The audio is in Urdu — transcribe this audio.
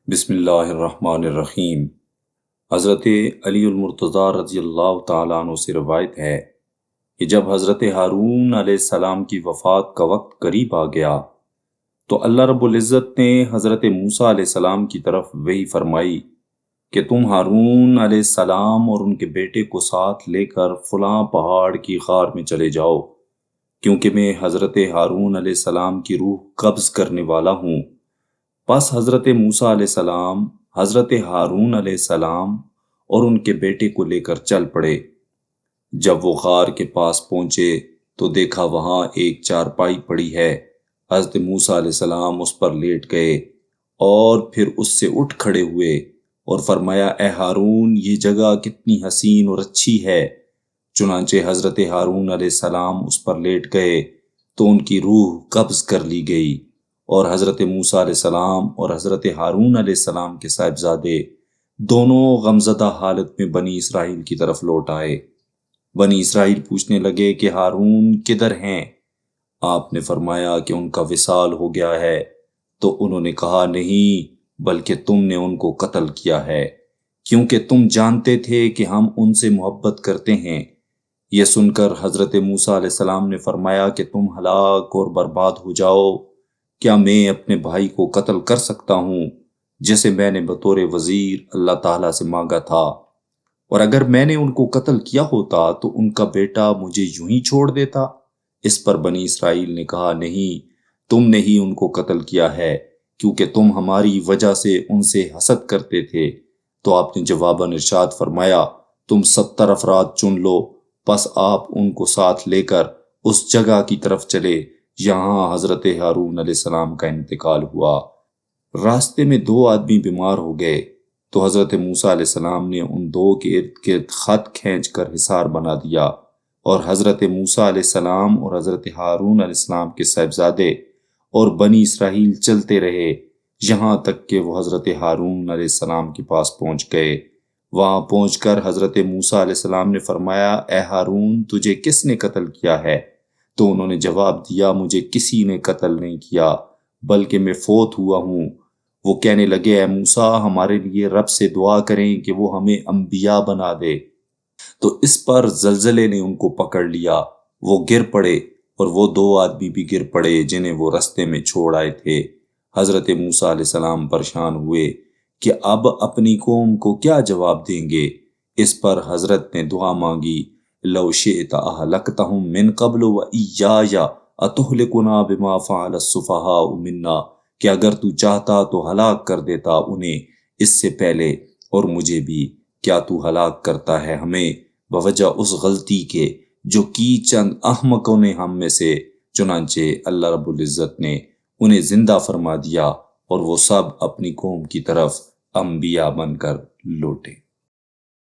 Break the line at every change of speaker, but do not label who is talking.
بسم اللہ الرحمن الرحیم۔ حضرت علی المرتضیٰ رضی اللہ تعالیٰ عنہ سے روایت ہے کہ جب حضرت ہارون علیہ السلام کی وفات کا وقت قریب آ گیا تو اللہ رب العزت نے حضرت موسیٰ علیہ السلام کی طرف وحی فرمائی کہ تم ہارون علیہ السلام اور ان کے بیٹے کو ساتھ لے کر فلاں پہاڑ کی غار میں چلے جاؤ، کیونکہ میں حضرت ہارون علیہ السلام کی روح قبض کرنے والا ہوں۔ پس حضرت موسیٰ علیہ السلام حضرت ہارون علیہ السلام اور ان کے بیٹے کو لے کر چل پڑے۔ جب وہ غار کے پاس پہنچے تو دیکھا وہاں ایک چارپائی پڑی ہے۔ حضرت موسیٰ علیہ السلام اس پر لیٹ گئے اور پھر اس سے اٹھ کھڑے ہوئے اور فرمایا، اے ہارون، یہ جگہ کتنی حسین اور اچھی ہے۔ چنانچہ حضرت ہارون علیہ السلام اس پر لیٹ گئے تو ان کی روح قبض کر لی گئی، اور حضرت موسیٰ علیہ السلام اور حضرت ہارون علیہ السلام کے صاحبزادے دونوں غمزدہ حالت میں بنی اسرائیل کی طرف لوٹ آئے۔ بنی اسرائیل پوچھنے لگے کہ ہارون کدھر ہیں؟ آپ نے فرمایا کہ ان کا وصال ہو گیا ہے۔ تو انہوں نے کہا، نہیں، بلکہ تم نے ان کو قتل کیا ہے، کیونکہ تم جانتے تھے کہ ہم ان سے محبت کرتے ہیں۔ یہ سن کر حضرت موسیٰ علیہ السلام نے فرمایا کہ تم ہلاک اور برباد ہو جاؤ۔ کیا میں اپنے بھائی کو قتل کر سکتا ہوں جسے میں نے بطور وزیر اللہ تعالیٰ سے مانگا تھا؟ اور اگر میں نے ان کو قتل کیا ہوتا تو ان کا بیٹا مجھے یوں ہی چھوڑ دیتا؟ اس پر بنی اسرائیل نے کہا، نہیں، تم نے ہی ان کو قتل کیا ہے، کیونکہ تم ہماری وجہ سے ان سے حسد کرتے تھے۔ تو آپ نے جواباً ارشاد فرمایا، تم 70 افراد چن لو۔ پس آپ ان کو ساتھ لے کر اس جگہ کی طرف چلے یہاں حضرت ہارون علیہ السلام کا انتقال ہوا۔ راستے میں 2 آدمی بیمار ہو گئے تو حضرت موسیٰ علیہ السلام نے ان 2 کے ارد گرد خط کھینچ کر حصار بنا دیا، اور حضرت موسیٰ علیہ السلام اور حضرت ہارون علیہ السلام کے صاحبزادے اور بنی اسرائیل چلتے رہے یہاں تک کہ وہ حضرت ہارون علیہ السلام کے پاس پہنچ گئے۔ وہاں پہنچ کر حضرت موسیٰ علیہ السلام نے فرمایا، اے ہارون، تجھے کس نے قتل کیا ہے؟ تو انہوں نے جواب دیا، مجھے کسی نے قتل نہیں کیا، بلکہ میں فوت ہوا ہوں۔ وہ کہنے لگے، اے موسیٰ، ہمارے لیے رب سے دعا کریں کہ وہ ہمیں انبیاء بنا دے۔ تو اس پر زلزلے نے ان کو پکڑ لیا، وہ گر پڑے، اور وہ 2 آدمی بھی گر پڑے جنہیں وہ رستے میں چھوڑ آئے تھے۔ حضرت موسیٰ علیہ السلام پریشان ہوئے کہ اب اپنی قوم کو کیا جواب دیں گے۔ اس پر حضرت نے دعا مانگی، لو شئت اہلکتہم من قبل وإیایا اتہلکنا بما فعل السفہاء منا، کہ اگر تو چاہتا تو ہلاک کر دیتا انہیں اس سے پہلے اور مجھے بھی، کیا تو ہلاک کرتا ہے ہمیں بوجہ اس غلطی کے جو کی چند احمقوں نے ہم میں سے؟ چنانچہ اللہ رب العزت نے انہیں زندہ فرما دیا، اور وہ سب اپنی قوم کی طرف انبیاء بن کر لوٹے۔